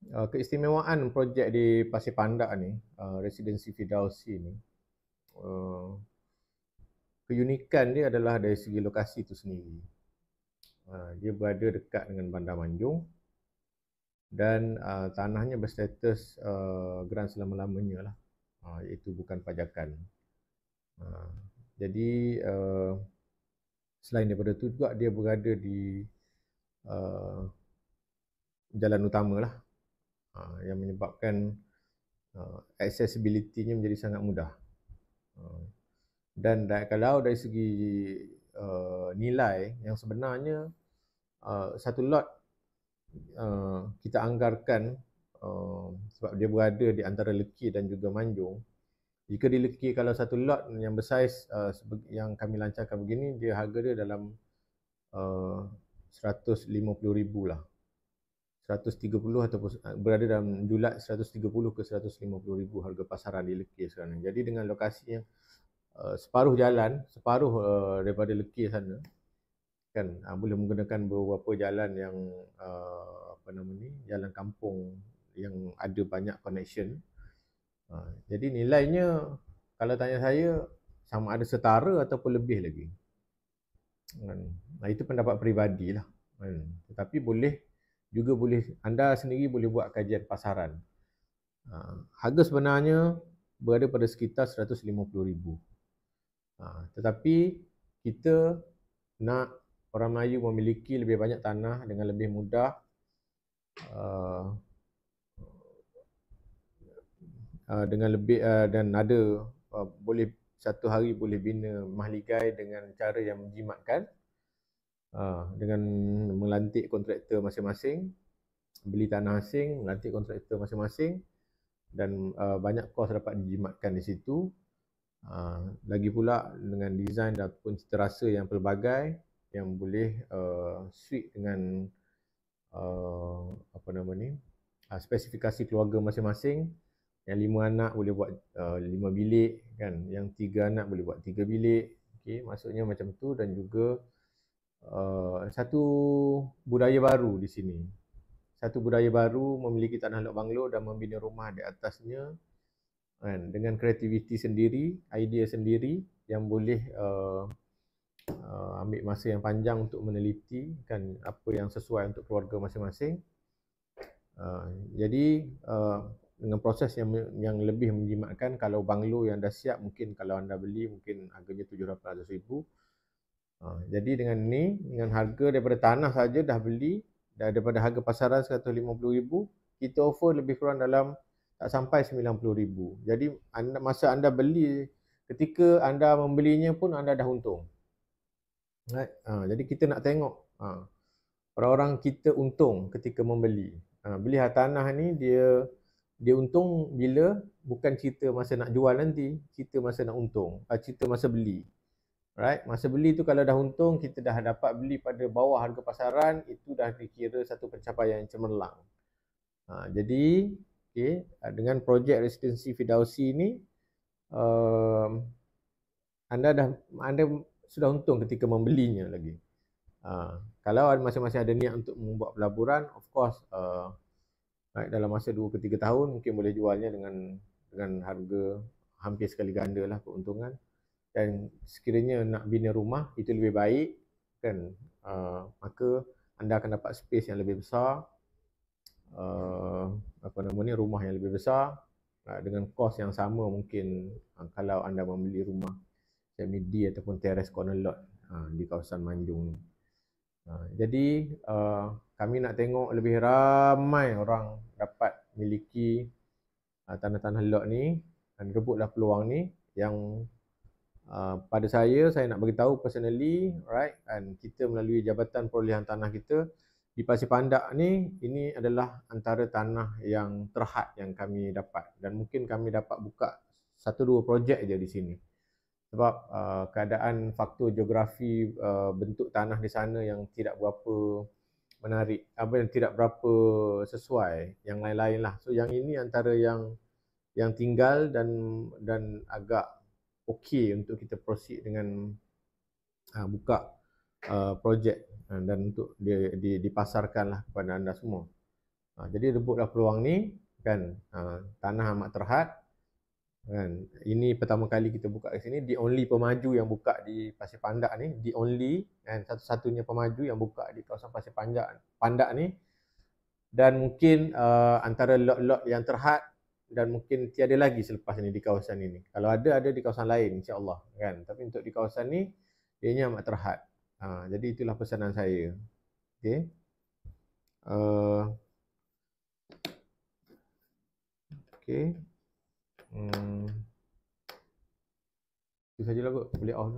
Keistimewaan projek di Pasir Pandak ni, Residensi Fidausi ni, uh, keunikan dia adalah dari segi lokasi itu sendiri. Dia berada dekat dengan Bandar Manjung dan tanahnya berstatus geran selama-lamanya lah, iaitu bukan pajakan. Jadi selain daripada itu juga dia berada di jalan utama lah, yang menyebabkan accessibility-nya menjadi sangat mudah. Dan kalau dari segi nilai yang sebenarnya, satu lot kita anggarkan, sebab dia berada di antara Lekir dan juga Manjung. Jika di Lekir, kalau satu lot yang bersaiz yang kami lancarkan begini, dia harga dia dalam 150,000 lah, 130 ataupun berada dalam julat 130 ke 150,000 harga pasaran di Lekir sekarang. Jadi dengan lokasi yang separuh jalan, separuh daripada Lekir sana kan, boleh menggunakan beberapa jalan yang jalan kampung yang ada banyak connection. Jadi nilainya kalau tanya saya sama ada setara ataupun lebih lagi. Itu pendapat peribadi lah. Tetapi anda sendiri boleh buat kajian pasaran. Harga sebenarnya berada pada sekitar 150,000. Tetapi kita nak orang Melayu memiliki lebih banyak tanah dengan lebih mudah, dengan lebih dan ada boleh satu hari boleh bina mahligai dengan cara yang menjimatkan, dengan melantik kontraktor masing-masing, beli tanah asing, melantik kontraktor masing-masing, dan banyak kos dapat dijimatkan di situ. Lagi pula dengan desain ataupun cita rasa yang pelbagai yang boleh suit dengan spesifikasi keluarga masing-masing. Yang 5 anak boleh buat 5 bilik kan, yang 3 anak boleh buat 3 bilik. Okey, maksudnya macam tu. Dan juga satu budaya baru di sini. Satu budaya baru memiliki tanah lot banglo dan membina rumah di atasnya kan, dengan kreativiti sendiri, idea sendiri yang boleh ambil masa yang panjang untuk meneliti kan apa yang sesuai untuk keluarga masing-masing. Jadi dengan proses yang lebih menjimatkan, kalau banglo yang dah siap mungkin kalau anda beli mungkin harganya 700,000. Jadi dengan ni, dengan harga daripada tanah saja dah beli, daripada harga pasaran 150,000, kita offer lebih kurang dalam tak sampai 90,000. Jadi masa anda beli, ketika anda membelinya pun anda dah untung. Right? Jadi kita nak tengok orang-orang kita untung ketika membeli. Beli tanah ni dia untung bila, bukan cerita masa nak jual nanti, cerita masa nak untung, cerita masa beli. Right? Masa beli tu kalau dah untung, kita dah dapat beli pada bawah harga pasaran, itu dah dikira satu pencapaian yang cemerlang. Jadi dengan projek Residensi Fidausi ni, anda sudah untung ketika membelinya lagi. Kalau masing-masing ada niat untuk membuat pelaburan, of course dalam masa 2 ke 3 tahun mungkin boleh jualnya dengan harga hampir sekali ganda lah keuntungan. Dan sekiranya nak bina rumah itu lebih baik kan, maka anda akan dapat space yang lebih besar, rumah yang lebih besar, dengan kos yang sama mungkin kalau anda membeli rumah semi-D ataupun terrace corner lot di kawasan Manjung ni. Jadi kami nak tengok lebih ramai orang dapat miliki tanah-tanah lot ni dan rebutlah peluang ni. Yang pada saya nak beritahu personally, right, dan kita melalui Jabatan Perolehan Tanah kita di Pasir Pandak ni, ini adalah antara tanah yang terhad yang kami dapat, dan mungkin kami dapat buka 1-2 projek je di sini. Sebab keadaan faktor geografi bentuk tanah di sana yang tidak berapa menarik, yang tidak berapa sesuai yang lain-lain lah. So yang ini antara yang tinggal dan agak okey untuk kita proceed dengan buka projek dan untuk dipasarkan lah kepada anda semua. Jadi rebutlah peluang ni kan. Tanah amat terhad kan. Ini pertama kali kita buka di sini, the only pemaju yang buka di Pasir Pandak ni, the only kan, satu-satunya pemaju yang buka di kawasan Pasir Pandak ni. Dan mungkin antara lot-lot yang terhad dan mungkin tiada lagi selepas ini di kawasan ini. Kalau ada di kawasan lain insya-Allah kan. Tapi untuk di kawasan ni ianya amat terhad. Jadi itulah pesanan saya. Okey. Okey. Itu sajalah kot, boleh off.